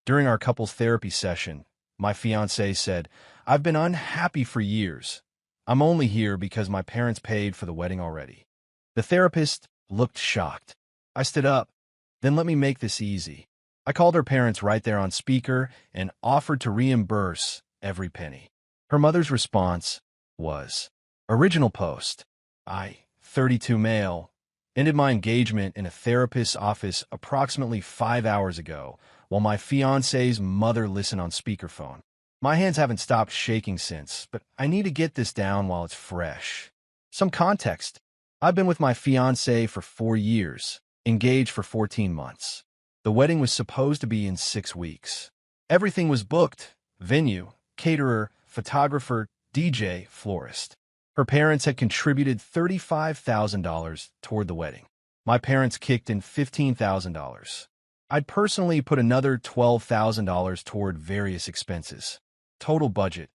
During our couples therapy session, my fiancée said, "I've been unhappy for years. I'm only here because my parents paid for the wedding already." The therapist looked shocked. I stood up. "Then let me make this easy." I called her parents right there on speaker and offered to reimburse every penny. Her mother's response was, "Original post. I, 32 male, ended my engagement in a therapist's office approximately 5 hours ago while my fiancé's mother listened on speakerphone. My hands haven't stopped shaking since, but I need to get this down while it's fresh." Some context. I've been with my fiancé for 4 years, engaged for 14 months. The wedding was supposed to be in 6 weeks. Everything was booked: venue, caterer, photographer, DJ, florist. Her parents had contributed $35,000 toward the wedding. My parents kicked in $15,000. I'd personally put another $12,000 toward various expenses. Total budget,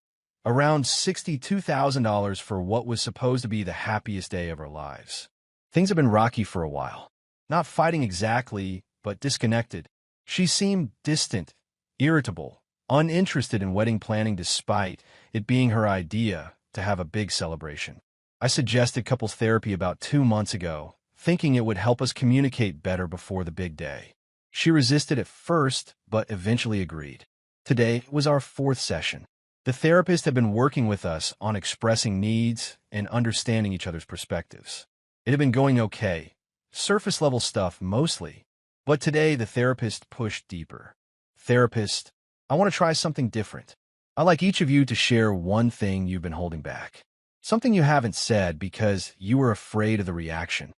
around $62,000 for what was supposed to be the happiest day of our lives. Things have been rocky for a while. Not fighting exactly, but disconnected. She seemed distant, irritable, uninterested in wedding planning despite it being her idea to have a big celebration. I suggested couples therapy about 2 months ago, thinking it would help us communicate better before the big day. She resisted at first, but eventually agreed. Today was our 4th session. The therapist had been working with us on expressing needs and understanding each other's perspectives. It had been going okay, surface-level stuff mostly, but today the therapist pushed deeper. "Therapist, I want to try something different. I'd like each of you to share one thing you've been holding back. Something you haven't said because you were afraid of the reaction."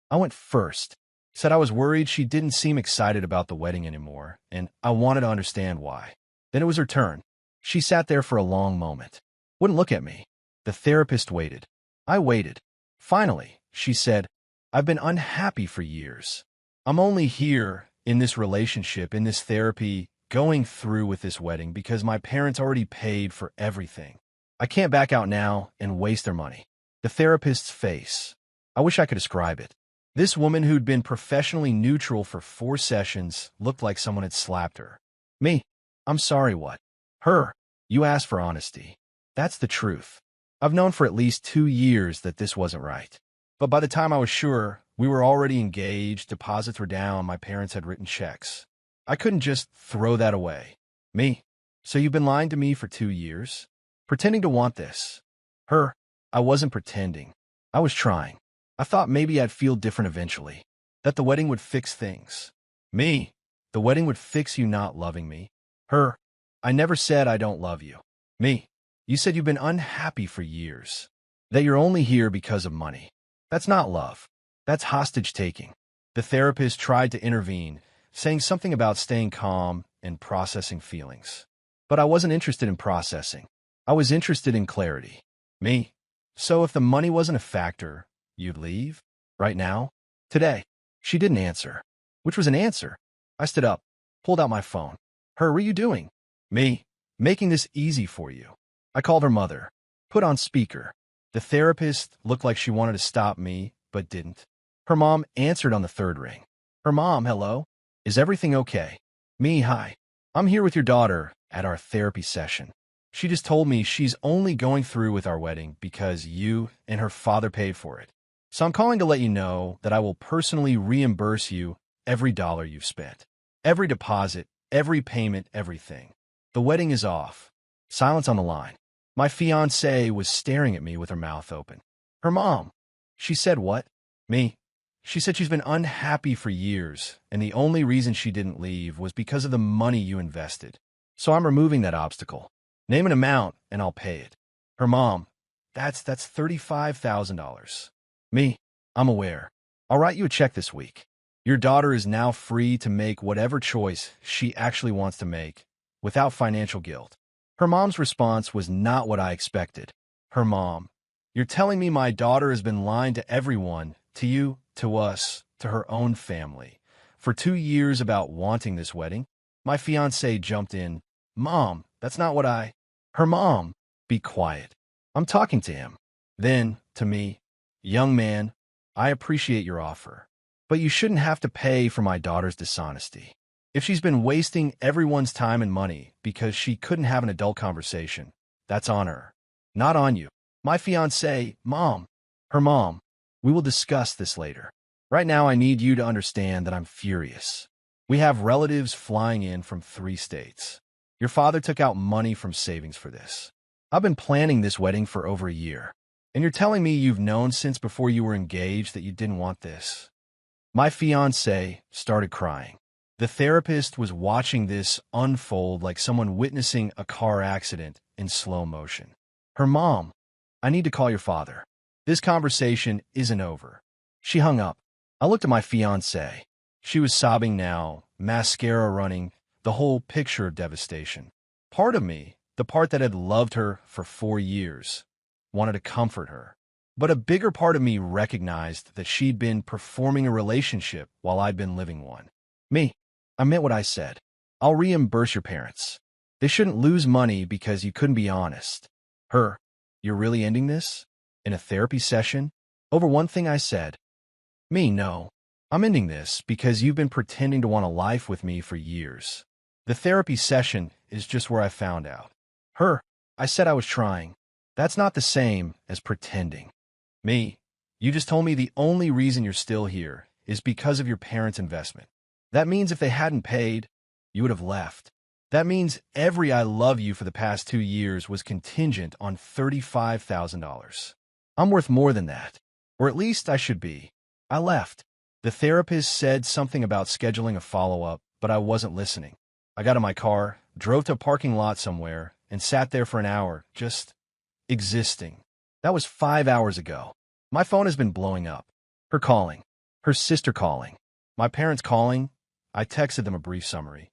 I went first. Said I was worried she didn't seem excited about the wedding anymore, and I wanted to understand why. Then it was her turn. She sat there for a long moment. Wouldn't look at me. The therapist waited. I waited. Finally, she said, "I've been unhappy for years. I'm only here in this relationship, in this therapy, going through with this wedding because my parents already paid for everything. I can't back out now and waste their money." The therapist's face. I wish I could describe it. This woman who'd been professionally neutral for 4 sessions looked like someone had slapped her. Me. "I'm sorry, what?" Her. "You asked for honesty. That's the truth. I've known for at least 2 years that this wasn't right. But by the time I was sure, we were already engaged, deposits were down, my parents had written checks. I couldn't just throw that away." Me. "So you've been lying to me for 2 years? Pretending to want this?" Her. "I wasn't pretending. I was trying. I thought maybe I'd feel different eventually. That the wedding would fix things." Me. "The wedding would fix you not loving me?" Her. "I never said I don't love you." Me. "You said you've been unhappy for years. That you're only here because of money. That's not love. That's hostage-taking." The therapist tried to intervene, saying something about staying calm and processing feelings. But I wasn't interested in processing. I was interested in clarity. Me. "So if the money wasn't a factor, you'd leave? Right now? Today?" She didn't answer. Which was an answer. I stood up, pulled out my phone. Her. "What are you doing?" Me. "Making this easy for you." I called her mother. Put on speaker. The therapist looked like she wanted to stop me, but didn't. Her mom answered on the 3rd ring. Her mom. "Hello? Is everything okay?" Me. "Hi. I'm here with your daughter at our therapy session. She just told me she's only going through with our wedding because you and her father paid for it. So I'm calling to let you know that I will personally reimburse you every dollar you've spent. Every deposit, every payment, everything. The wedding is off." Silence on the line. My fiancée was staring at me with her mouth open. Her mom. She said what? Me. She said she's been unhappy for years, and the only reason she didn't leave was because of the money you invested. So I'm removing that obstacle. Name an amount, and I'll pay it. Her mom. That's $35,000. Me. I'm aware. I'll write you a check this week. Your daughter is now free to make whatever choice she actually wants to make, without financial guilt. Her mom's response was not what I expected. Her mom. You're telling me my daughter has been lying to everyone, to you, to us, to her own family, for 2 years about wanting this wedding? My fiancé jumped in. Mom, that's not what I... Her mom. Be quiet. I'm talking to him. Then, to me, young man, I appreciate your offer, but you shouldn't have to pay for my daughter's dishonesty. If she's been wasting everyone's time and money because she couldn't have an adult conversation, that's on her, not on you. My fiancée, Mom, her mom. We will discuss this later. Right now, I need you to understand that I'm furious. We have relatives flying in from 3 states. Your father took out money from savings for this. I've been planning this wedding for over a year, and you're telling me you've known since before you were engaged that you didn't want this. My fiancée started crying. The therapist was watching this unfold like someone witnessing a car accident in slow motion. Her mom, I need to call your father. This conversation isn't over. She hung up. I looked at my fiancée. She was sobbing now, mascara running, the whole picture of devastation. Part of me, the part that had loved her for 4 years, wanted to comfort her. But a bigger part of me recognized that she'd been performing a relationship while I'd been living one. I meant what I said. I'll reimburse your parents. They shouldn't lose money because you couldn't be honest. You're really ending this? In a therapy session? Over one thing I said. No. I'm ending this because you've been pretending to want a life with me for years. The therapy session is just where I found out. I said I was trying. That's not the same as pretending. You just told me the only reason you're still here is because of your parents' investment. That means if they hadn't paid, you would have left. That means every I love you for the past 2 years was contingent on $35,000. I'm worth more than that, or at least I should be. I left. The therapist said something about scheduling a follow-up, but I wasn't listening. I got in my car, drove to a parking lot somewhere, and sat there for an hour, just existing. That was 5 hours ago. My phone has been blowing up. Her calling. Her sister calling. My parents calling. I texted them a brief summary.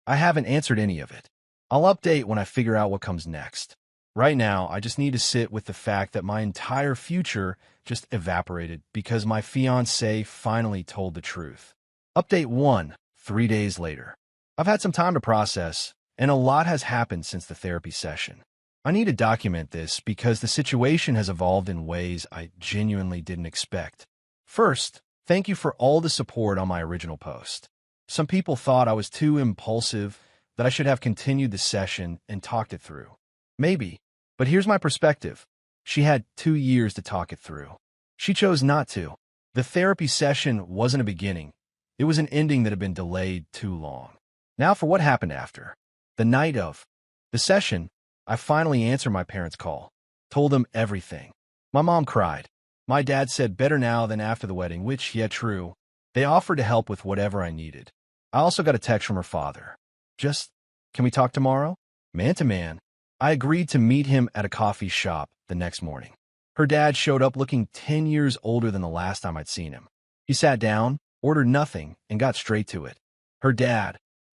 I haven't answered any of it. I'll update when I figure out what comes next. Right now, I just need to sit with the fact that my entire future just evaporated because my fiancé finally told the truth. Update 1, 3 days later. I've had some time to process, and a lot has happened since the therapy session. I need to document this because the situation has evolved in ways I genuinely didn't expect. First, thank you for all the support on my original post. Some people thought I was too impulsive, that I should have continued the session and talked it through. Maybe, but here's my perspective. She had 2 years to talk it through. She chose not to. The therapy session wasn't a beginning. It was an ending that had been delayed too long. Now for what happened after. The night of the session, I finally answered my parents' call, told them everything. My mom cried. My dad said better now than after the wedding, which, yeah, true. They offered to help with whatever I needed. I also got a text from her father. Can we talk tomorrow? Man to man. I agreed to meet him at a coffee shop the next morning. Her dad showed up looking 10 years older than the last time I'd seen him. He sat down, ordered nothing, and got straight to it. Her dad.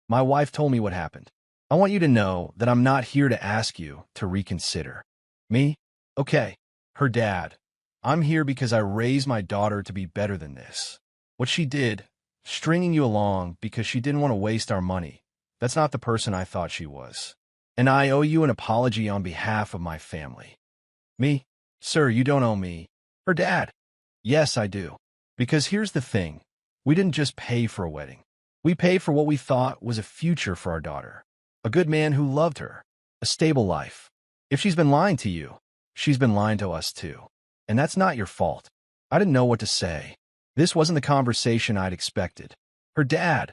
My wife told me what happened. I want you to know that I'm not here to ask you to reconsider. Okay. Her dad. I'm here because I raised my daughter to be better than this. What she did, stringing you along because she didn't want to waste our money, that's not the person I thought she was. And I owe you an apology on behalf of my family. Sir, you don't owe me. Her dad. Yes, I do. Because here's the thing. We didn't just pay for a wedding. We paid for what we thought was a future for our daughter. A good man who loved her. A stable life. If she's been lying to you, she's been lying to us too. And that's not your fault. I didn't know what to say. This wasn't the conversation I'd expected. Her dad.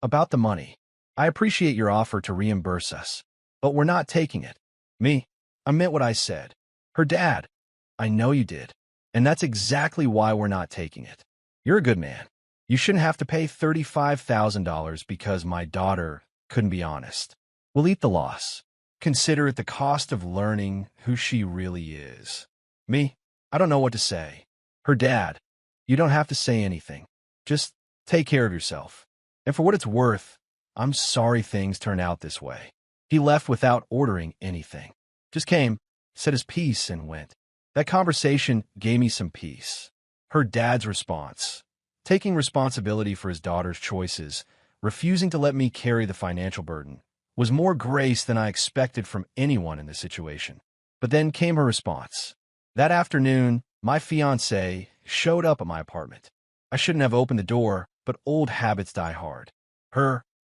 About the money. I appreciate your offer to reimburse us, but we're not taking it. I meant what I said. Her dad. I know you did. And that's exactly why we're not taking it. You're a good man. You shouldn't have to pay $35,000 because my daughter couldn't be honest. We'll eat the loss. Consider it the cost of learning who she really is. I don't know what to say. Her dad. You don't have to say anything. Just take care of yourself. And for what it's worth, I'm sorry things turned out this way. He left without ordering anything. Just came, said his piece, and went. That conversation gave me some peace. Her dad's response. Taking responsibility for his daughter's choices, refusing to let me carry the financial burden, was more grace than I expected from anyone in this situation. But then came her response. That afternoon, my fiancé showed up at my apartment. I shouldn't have opened the door, but old habits die hard.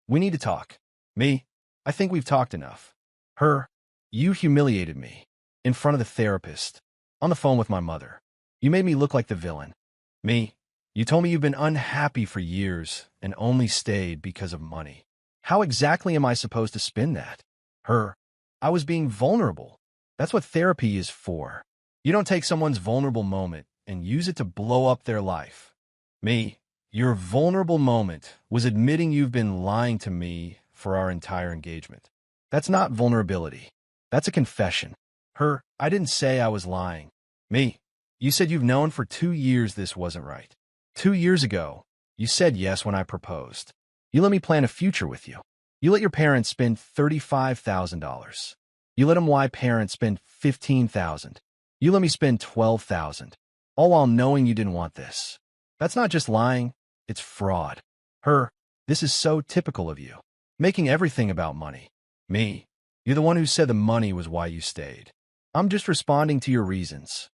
We need to talk. Me, I think we've talked enough. Her, you humiliated me. In front of the therapist. On the phone with my mother. You made me look like the villain. Me, you told me you've been unhappy for years and only stayed because of money. How exactly am I supposed to spin that? Her, I was being vulnerable. That's what therapy is for. You don't take someone's vulnerable moment and use it to blow up their life. Me, your vulnerable moment was admitting you've been lying to me for our entire engagement. That's not vulnerability. That's a confession. Her, I didn't say I was lying. Me, you said you've known for 2 years this wasn't right. 2 years ago, you said yes when I proposed. You let me plan a future with you. You let your parents spend $35,000. You let my parents spend $15,000. You let me spend $12,000. All while knowing you didn't want this. That's not just lying, it's fraud. Her, this is so typical of you. Making everything about money. Me, you're the one who said the money was why you stayed. I'm just responding to your reasons.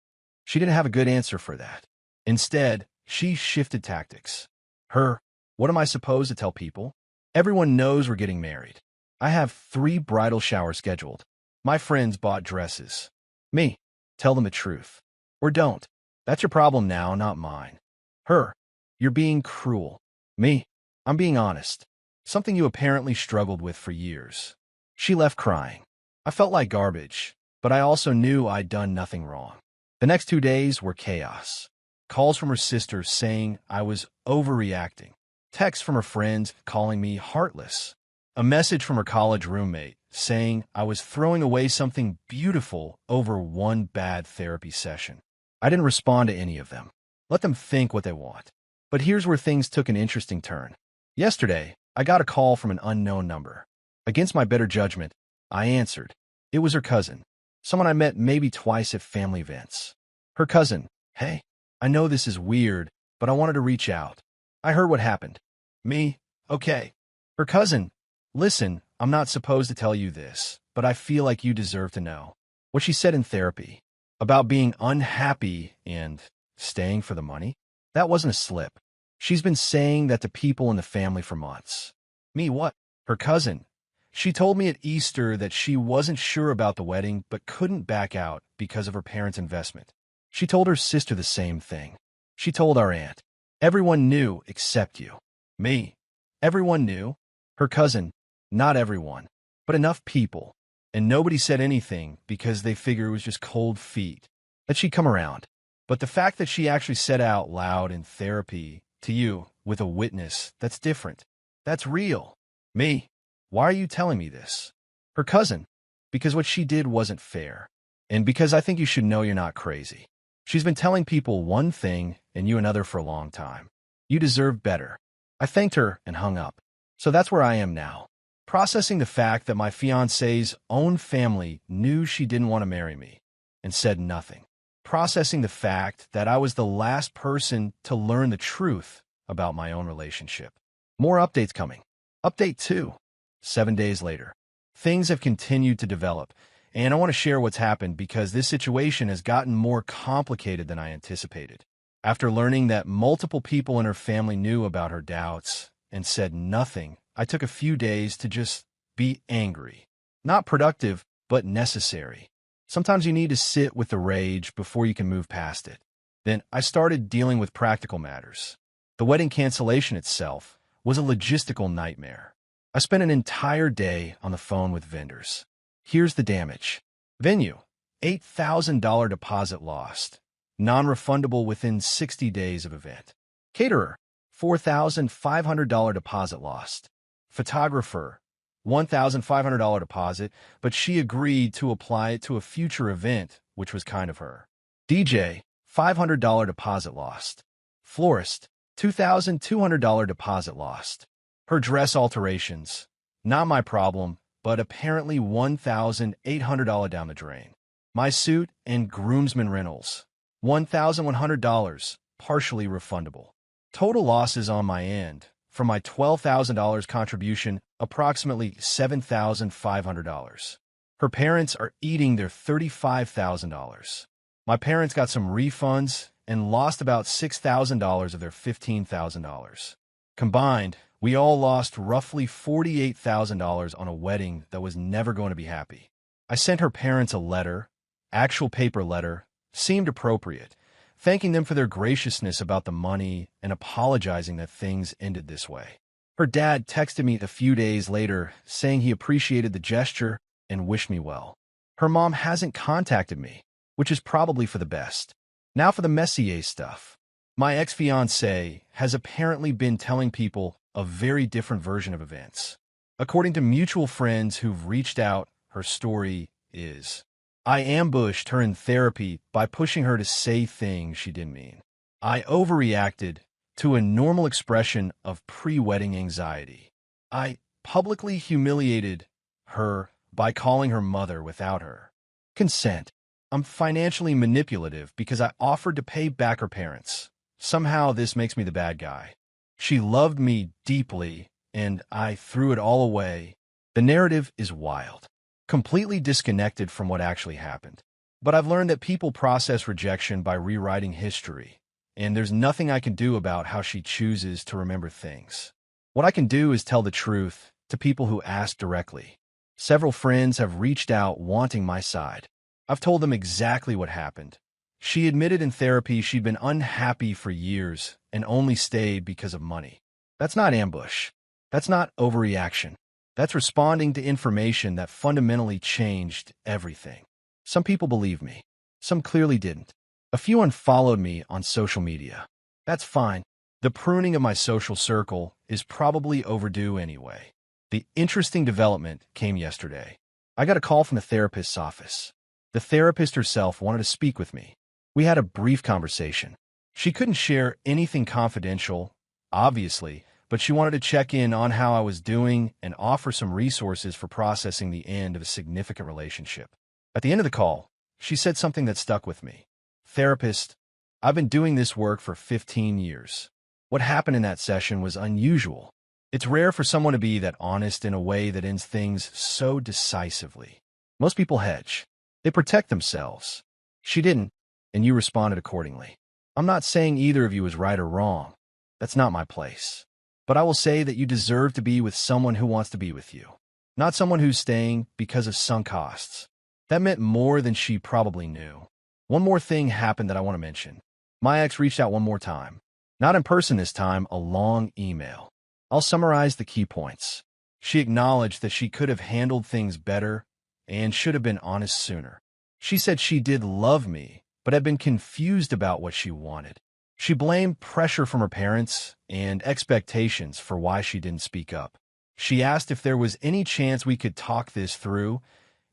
She didn't have a good answer for that. Instead, she shifted tactics. Her, what am I supposed to tell people? Everyone knows we're getting married. I have 3 bridal showers scheduled. My friends bought dresses. Me, tell them the truth. Or don't. That's your problem now, not mine. Her, you're being cruel. Me, I'm being honest. Something you apparently struggled with for years. She left crying. I felt like garbage, but I also knew I'd done nothing wrong. The next 2 days were chaos. Calls from her sister saying I was overreacting. Texts from her friends calling me heartless. A message from her college roommate saying I was throwing away something beautiful over one bad therapy session. I didn't respond to any of them. Let them think what they want. But here's where things took an interesting turn. Yesterday, I got a call from an unknown number. Against my better judgment, I answered. It was her cousin, someone I met maybe twice at family events. Her cousin, hey, I know this is weird, but I wanted to reach out. I heard what happened. Me, okay. Her cousin, listen, I'm not supposed to tell you this, but I feel like you deserve to know. What she said in therapy, about being unhappy and staying for the money, that wasn't a slip. She's been saying that to people in the family for months. Me, what? Her cousin. She told me at Easter that she wasn't sure about the wedding but couldn't back out because of her parents' investment. She told her sister the same thing. She told our aunt. Everyone knew except you. Me. Everyone knew. Her cousin. Not everyone, but enough people. And nobody said anything because they figured it was just cold feet, that she'd come around. But the fact that she actually said out loud in therapy to you with a witness, that's different. That's real. Me. Why are you telling me this? Her cousin. Because what she did wasn't fair. And because I think you should know you're not crazy. She's been telling people one thing and you another for a long time. You deserve better. I thanked her and hung up. So that's where I am now. Processing the fact that my fiancé's own family knew she didn't want to marry me and said nothing. Processing the fact that I was the last person to learn the truth about my own relationship. More updates coming. Update 2. 7 days later. Things have continued to develop, and I want to share what's happened because this situation has gotten more complicated than I anticipated. After learning that multiple people in her family knew about her doubts and said nothing, I took a few days to just be angry. Not productive, but necessary. Sometimes you need to sit with the rage before you can move past it. Then I started dealing with practical matters. The wedding cancellation itself was a logistical nightmare. I spent an entire day on the phone with vendors. Here's the damage. Venue, $8,000 deposit lost. Non-refundable within 60 days of event. Caterer, $4,500 deposit lost. Photographer, $1,500 deposit, but she agreed to apply it to a future event, which was kind of her. DJ, $500 deposit lost. Florist, $2,200 deposit lost. Her dress alterations, not my problem, but apparently $1,800 down the drain. My suit and groomsmen rentals, $1,100, partially refundable. Total losses on my end, from my $12,000 contribution, approximately $7,500. Her parents are eating their $35,000. My parents got some refunds and lost about $6,000 of their $15,000. Combined, We all lost roughly $48,000 on a wedding that was never going to be happy. I sent her parents a letter, actual paper letter, seemed appropriate, thanking them for their graciousness about the money and apologizing that things ended this way. Her dad texted me a few days later saying he appreciated the gesture and wished me well. Her mom hasn't contacted me, which is probably for the best. Now for the Messier stuff. My ex-fiancée has apparently been telling people a very different version of events. According to mutual friends who've reached out, her story is: I ambushed her in therapy by pushing her to say things she didn't mean. I overreacted to a normal expression of pre-wedding anxiety. I publicly humiliated her by calling her mother without her consent. I'm financially manipulative because I offered to pay back her parents. Somehow this makes me the bad guy. She loved me deeply, and I threw it all away. The narrative is wild, completely disconnected from what actually happened. But I've learned that people process rejection by rewriting history, and there's nothing I can do about how she chooses to remember things. What I can do is tell the truth to people who ask directly. Several friends have reached out wanting my side. I've told them exactly what happened. She admitted in therapy she'd been unhappy for years and only stayed because of money. That's not ambush. That's not overreaction. That's responding to information that fundamentally changed everything. Some people believe me. Some clearly didn't. A few unfollowed me on social media. That's fine. The pruning of my social circle is probably overdue anyway. The interesting development came yesterday. I got a call from the therapist's office. The therapist herself wanted to speak with me. We had a brief conversation. She couldn't share anything confidential, obviously, but she wanted to check in on how I was doing and offer some resources for processing the end of a significant relationship. At the end of the call, she said something that stuck with me. Therapist, I've been doing this work for 15 years. What happened in that session was unusual. It's rare for someone to be that honest in a way that ends things so decisively. Most people hedge. They protect themselves. She didn't, and you responded accordingly. I'm not saying either of you is right or wrong. That's not my place. But I will say that you deserve to be with someone who wants to be with you, not someone who's staying because of sunk costs. That meant more than she probably knew. One more thing happened that I want to mention. My ex reached out one more time. Not in person this time, a long email. I'll summarize the key points. She acknowledged that she could have handled things better and should have been honest sooner. She said she did love me, but had been confused about what she wanted. She blamed pressure from her parents and expectations for why she didn't speak up. She asked if there was any chance we could talk this through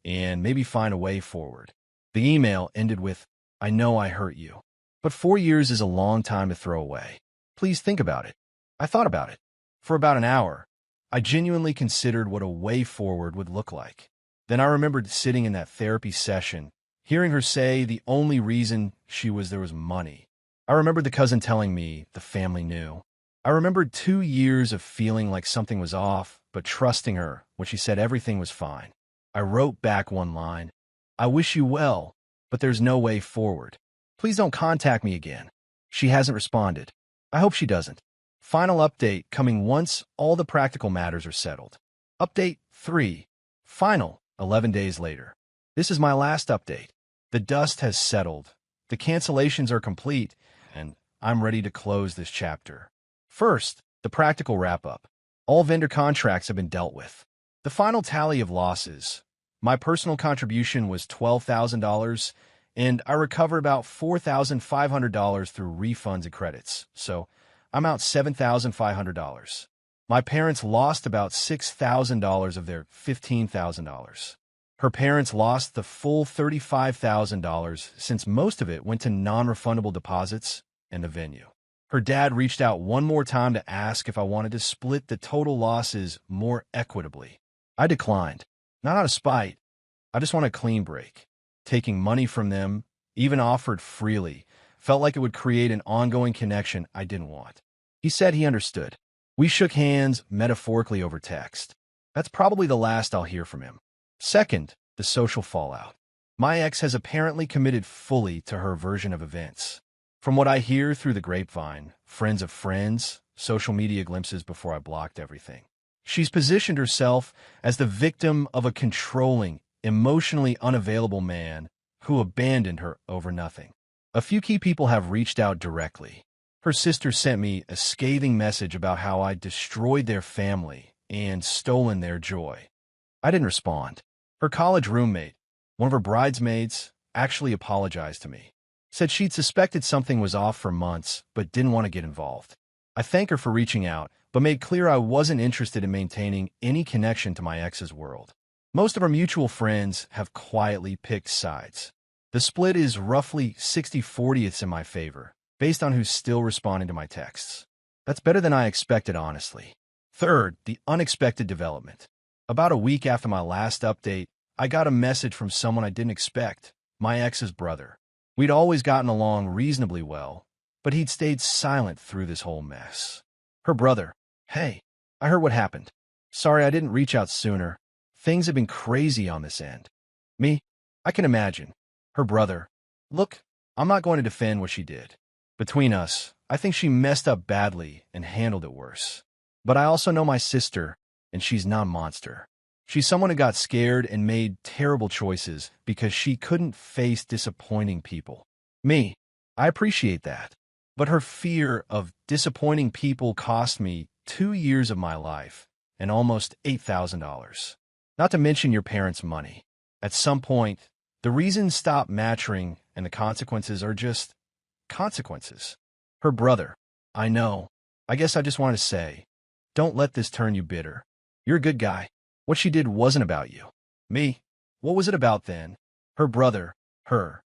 and maybe find a way forward. The email ended with, I know I hurt you, but 4 years is a long time to throw away. Please think about it. I thought about it. For about an hour, I genuinely considered what a way forward would look like. Then I remembered sitting in that therapy session, hearing her say the only reason there was money. I remembered the cousin telling me the family knew. I remembered 2 years of feeling like something was off, but trusting her when she said everything was fine. I wrote back one line. I wish you well, but there's no way forward. Please don't contact me again. She hasn't responded. I hope she doesn't. Final update coming once all the practical matters are settled. Update 3. Final, 11 days later. This is my last update. The dust has settled. The cancellations are complete, and I'm ready to close this chapter. First, the practical wrap-up. All vendor contracts have been dealt with. The final tally of losses. My personal contribution was $12,000, and I recovered about $4,500 through refunds and credits, so I'm out $7,500. My parents lost about $6,000 of their $15,000. Her parents lost the full $35,000 since most of it went to non-refundable deposits and the venue. Her dad reached out one more time to ask if I wanted to split the total losses more equitably. I declined. Not out of spite. I just want a clean break. Taking money from them, even offered freely, felt like it would create an ongoing connection I didn't want. He said he understood. We shook hands metaphorically over text. That's probably the last I'll hear from him. Second, the social fallout. My ex has apparently committed fully to her version of events. From what I hear through the grapevine, friends of friends, social media glimpses before I blocked everything. She's positioned herself as the victim of a controlling, emotionally unavailable man who abandoned her over nothing. A few key people have reached out directly. Her sister sent me a scathing message about how I destroyed their family and stolen their joy. I didn't respond. Her college roommate, one of her bridesmaids, actually apologized to me. Said she'd suspected something was off for months, but didn't want to get involved. I thank her for reaching out, but made clear I wasn't interested in maintaining any connection to my ex's world. Most of our mutual friends have quietly picked sides. The split is roughly 60-40 in my favor, based on who's still responding to my texts. That's better than I expected, honestly. Third, the unexpected development. About a week after my last update, I got a message from someone I didn't expect, my ex's brother. We'd always gotten along reasonably well, but he'd stayed silent through this whole mess. Her brother, "Hey, I heard what happened. Sorry I didn't reach out sooner. Things have been crazy on this end." Me, I can imagine. Her brother, "Look, I'm not going to defend what she did. Between us, I think she messed up badly and handled it worse. But I also know my sister, and she's not a monster. She's someone who got scared and made terrible choices because she couldn't face disappointing people. Me, I appreciate that. But her fear of disappointing people cost me 2 years of my life and almost $8,000. Not to mention your parents' money. At some point, the reasons stop matching and the consequences are just consequences." Her brother, "I know. I guess I just wanted to say, don't let this turn you bitter. You're a good guy. What she did wasn't about you." Me, "What was it about then?" Her brother, her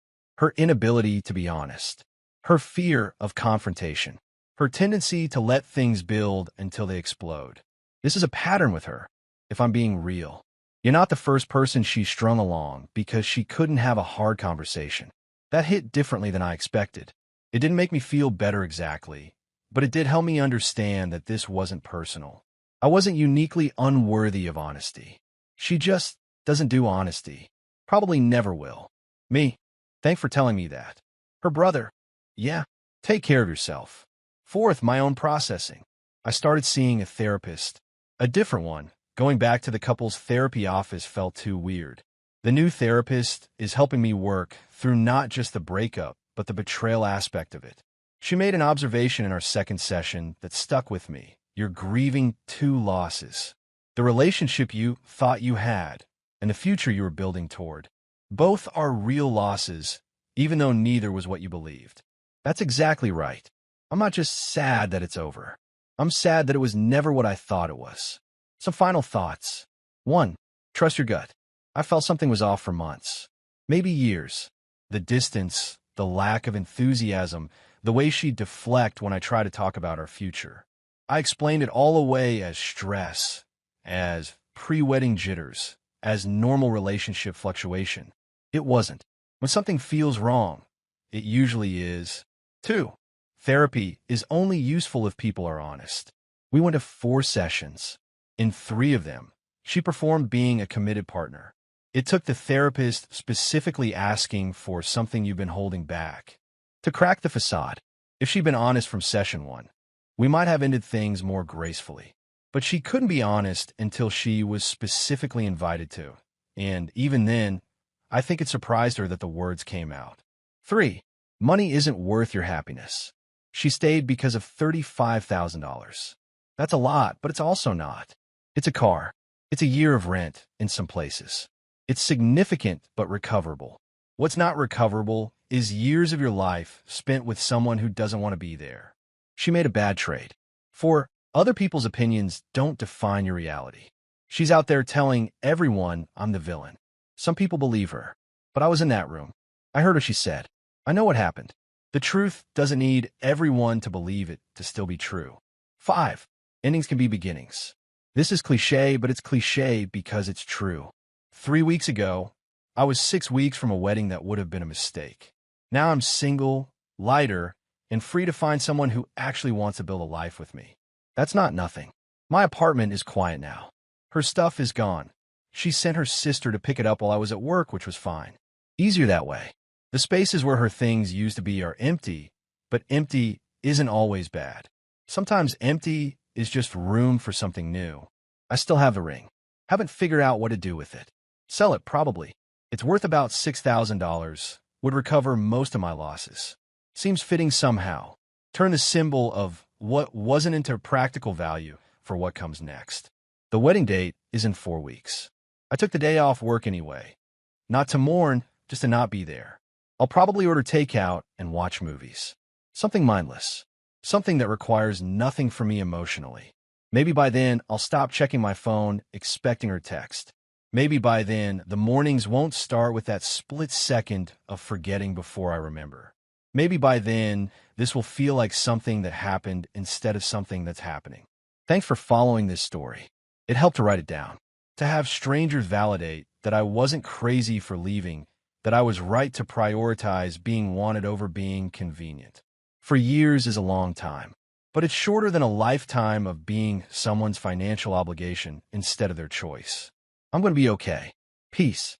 inability to be honest. Her fear of confrontation. Her tendency to let things build until they explode. This is a pattern with her, if I'm being real. You're not the first person she strung along because she couldn't have a hard conversation. That hit differently than I expected. It didn't make me feel better exactly, but it did help me understand that this wasn't personal. I wasn't uniquely unworthy of honesty. She just doesn't do honesty. Probably never will. Me, thanks for telling me that. Her brother, "Yeah, take care of yourself." Fourth, my own processing. I started seeing a therapist. A different one. Going back to the couple's therapy office felt too weird. The new therapist is helping me work through not just the breakup, but the betrayal aspect of it. She made an observation in our second session that stuck with me. You're grieving 2 losses. The relationship you thought you had and the future you were building toward. Both are real losses, even though neither was what you believed. That's exactly right. I'm not just sad that it's over. I'm sad that it was never what I thought it was. Some final thoughts. 1. Trust your gut. I felt something was off for months, maybe years. The distance, the lack of enthusiasm, the way she'd deflect when I try to talk about our future. I explained it all away as stress, as pre-wedding jitters, as normal relationship fluctuation. It wasn't. When something feels wrong, it usually is. 2. Therapy is only useful if people are honest. We went to 4 sessions. In 3 of them, she performed being a committed partner. It took the therapist specifically asking for something you've been holding back to crack the facade. If she'd been honest from session 1, we might have ended things more gracefully. But she couldn't be honest until she was specifically invited to. And even then, I think it surprised her that the words came out. 3. Money isn't worth your happiness. She stayed because of $35,000. That's a lot, but it's also not. It's a car. It's a year of rent in some places. It's significant but recoverable. What's not recoverable is years of your life spent with someone who doesn't want to be there. She made a bad trade. 4. Other people's opinions don't define your reality. She's out there telling everyone I'm the villain. Some people believe her, but I was in that room. I heard what she said. I know what happened. The truth doesn't need everyone to believe it to still be true. 5. Endings can be beginnings. This is cliché, but it's cliché because it's true. 3 weeks ago, I was 6 weeks from a wedding that would have been a mistake. Now I'm single, lighter, and free to find someone who actually wants to build a life with me. That's not nothing. My apartment is quiet now. Her stuff is gone. She sent her sister to pick it up while I was at work, which was fine. Easier that way. The spaces where her things used to be are empty, but empty isn't always bad. Sometimes empty is just room for something new. I still have the ring. Haven't figured out what to do with it. Sell it, probably. It's worth about $6,000. Would recover most of my losses. Seems fitting somehow. Turn the symbol of what wasn't into practical value for what comes next. The wedding date is in 4 weeks. I took the day off work anyway. Not to mourn, just to not be there. I'll probably order takeout and watch movies. Something mindless. Something that requires nothing from me emotionally. Maybe by then, I'll stop checking my phone, expecting her text. Maybe by then, the mornings won't start with that split second of forgetting before I remember. Maybe by then, this will feel like something that happened instead of something that's happening. Thanks for following this story. It helped to write it down. To have strangers validate that I wasn't crazy for leaving, that I was right to prioritize being wanted over being convenient. For years is a long time, but it's shorter than a lifetime of being someone's financial obligation instead of their choice. I'm going to be okay. Peace.